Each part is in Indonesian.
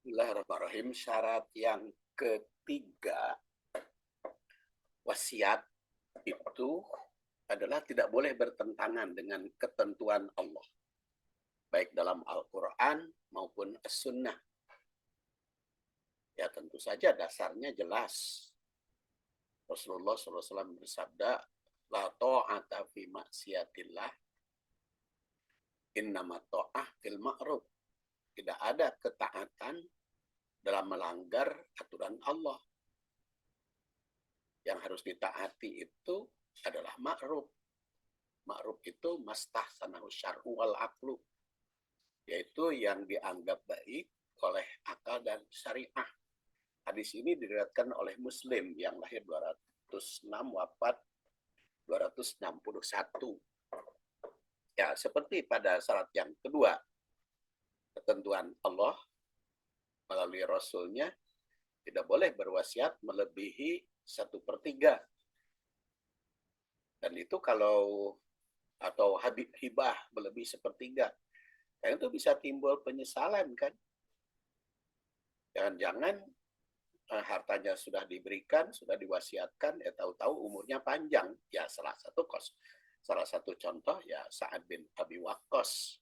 Bismillahirrahmanirrahim. Syarat yang ketiga, wasiat itu adalah tidak boleh bertentangan dengan ketentuan Allah, baik dalam Al-Quran maupun As-Sunnah. Ya tentu saja dasarnya jelas. Rasulullah SAW bersabda, La ta'ata fi maksiatillah, innama ta'ah fil ma'ruf. Tidak ada ketaatan dalam melanggar aturan Allah. Yang harus ditaati itu adalah ma'ruf. Ma'ruf itu mastahsanahu syar'u wal aqlu, yaitu yang dianggap baik oleh akal dan syariah. Hadis ini diriwayatkan oleh Muslim yang lahir 206, wafat 261. Ya, seperti pada syarat yang kedua, ketentuan Allah melalui Rasulnya tidak boleh berwasiat melebihi 1/3. Dan itu kalau atau hibah melebihi 1/3, karena itu bisa timbul penyesalan kan. Jangan-jangan hartanya sudah diberikan, sudah diwasiatkan, ya tahu-tahu umurnya panjang. Ya salah satu contoh ya Sa'ad bin Abi Waqqas.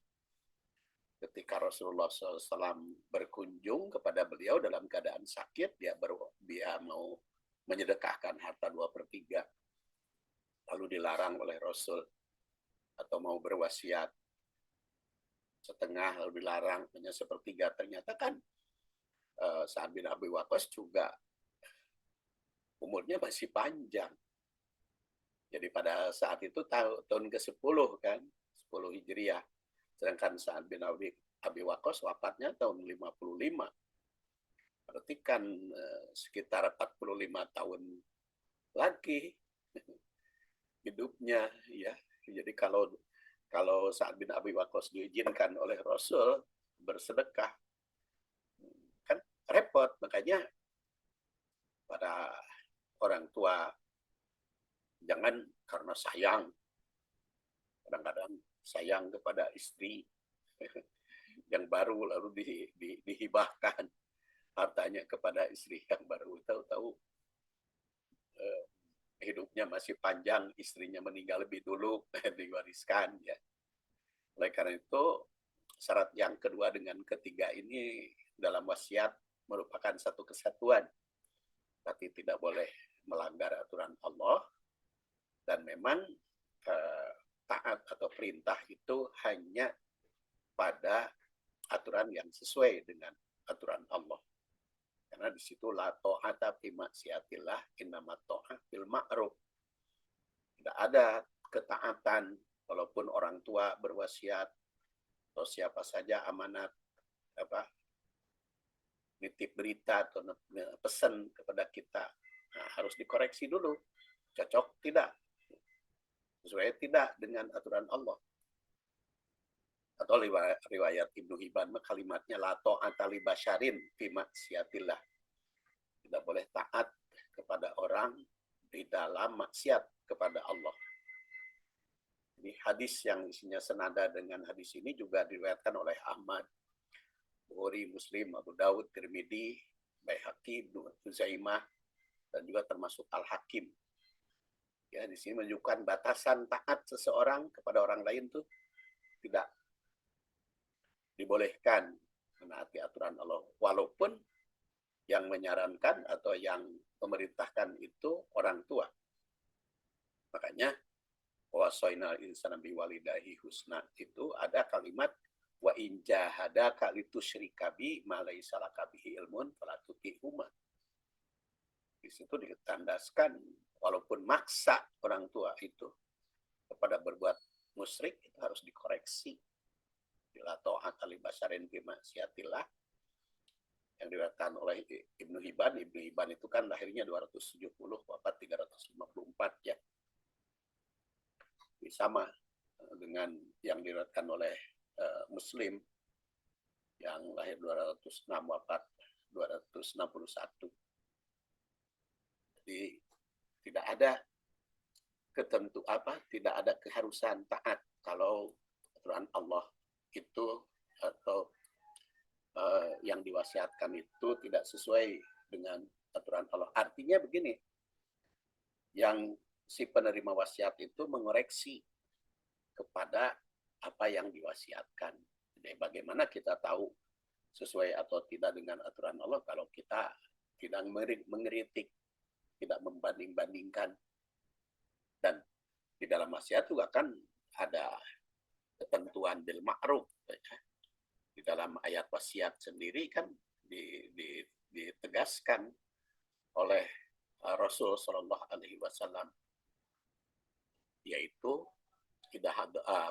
Ketika Rasulullah SAW berkunjung kepada beliau dalam keadaan sakit, dia mau menyedekahkan harta 2/3. Lalu dilarang oleh Rasul, atau mau berwasiat setengah, lalu dilarang hanya 1/3. Ternyata kan Sa'ad bin Abi Waqqas juga umurnya masih panjang. Jadi pada saat itu tahun ke-10 kan, 10 Hijriah. Sedangkan Sa'ad bin Abi Waqqas wafatnya tahun 55. Berarti kan sekitar 45 tahun lagi hidupnya ya. Jadi kalau Sa'ad bin Abi Waqqas diizinkan oleh Rasul bersedekah, kan repot. Makanya pada orang tua jangan karena sayang, kadang-kadang sayang kepada istri yang baru lalu dihibahkan hartanya kepada istri yang baru, tahu-tahu hidupnya masih panjang, istrinya meninggal lebih dulu, diwariskan ya. Oleh karena itu syarat yang kedua dengan ketiga ini dalam wasiat merupakan satu kesatuan, tapi tidak boleh melanggar aturan Allah, dan memang taat atau perintah itu hanya pada aturan yang sesuai dengan aturan Allah. Karena di situ la ta'ata fi maksiatillah, innama ta'ah fil ma'ruf. Tidak ada ketaatan walaupun orang tua berwasiat atau siapa saja amanat nitip berita atau pesan kepada kita, harus dikoreksi dulu, cocok tidak, sesuai tidak dengan aturan Allah. Atau riwayat Ibnu Hibban kalimatnya la ta'ata li basyarin fi maksiatillah. Tidak boleh taat kepada orang di dalam maksiat kepada Allah. Ini hadis yang isinya senada dengan hadis ini juga diriwayatkan oleh Ahmad, Bukhari, Muslim, Abu Dawud, Tirmidzi, Baihaqi, Ibnu Huzaimah, dan juga termasuk Al-Hakim. Ya, di sini menunjukkan batasan taat seseorang kepada orang lain tuh tidak dibolehkan menaati aturan Allah, walaupun yang menyarankan atau yang memerintahkan itu orang tua. Makanya wasainal insana biwalidahi husna itu ada kalimat wa in jahadaka litusyrika bi ma laysa laka bihi ilmun fala tuti'huma. Di situ ditandaskan walaupun maksa orang tua itu kepada berbuat musyrik, itu harus dikoreksi. Bila ta'at li basyarin bi maksiatillah, yang diriwayatkan oleh Ibnu Hibban. Ibnu Hibban itu kan lahirnya 270, wafat 354 ya. Ini sama dengan yang diriwayatkan oleh Muslim yang lahir 206, wafat 261. Jadi tidak ada tidak ada keharusan taat kalau aturan Allah itu atau yang diwasiatkan itu tidak sesuai dengan aturan Allah. Artinya begini, yang si penerima wasiat itu mengoreksi kepada apa yang diwasiatkan. Jadi bagaimana kita tahu sesuai atau tidak dengan aturan Allah kalau kita tidak mengkritik, tidak membanding-bandingkan. Dan di dalam wasiat juga kan ada ketentuan bil ma'ruf. Di dalam ayat wasiat sendiri kan ditegaskan oleh Rasul Shallallahu Alaihi Wasallam, yaitu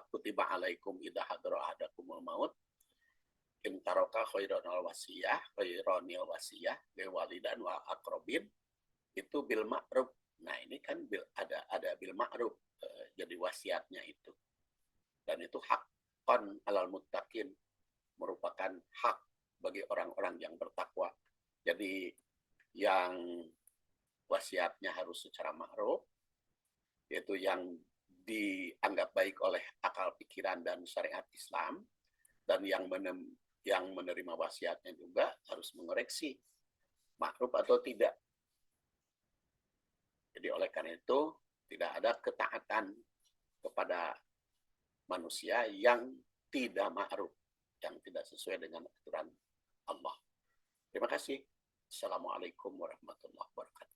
kutiba alaikum idza hadara ahadakumul maut in taraka khairanal wasiyah lil walidain wa aqrabin, itu bil ma'ruf. Nah, ini kan ada bil ma'ruf, jadi wasiatnya itu. Dan itu haqqan alal muttaqin, merupakan hak bagi orang-orang yang bertakwa. Jadi yang wasiatnya harus secara ma'ruf, yaitu yang dianggap baik oleh akal pikiran dan syariat Islam, dan yang menerima wasiatnya juga harus mengoreksi ma'ruf atau tidak. Jadi oleh karena itu tidak ada ketaatan kepada manusia yang tidak ma'ruf, yang tidak sesuai dengan aturan Allah. Terima kasih. Assalamualaikum warahmatullahi wabarakatuh.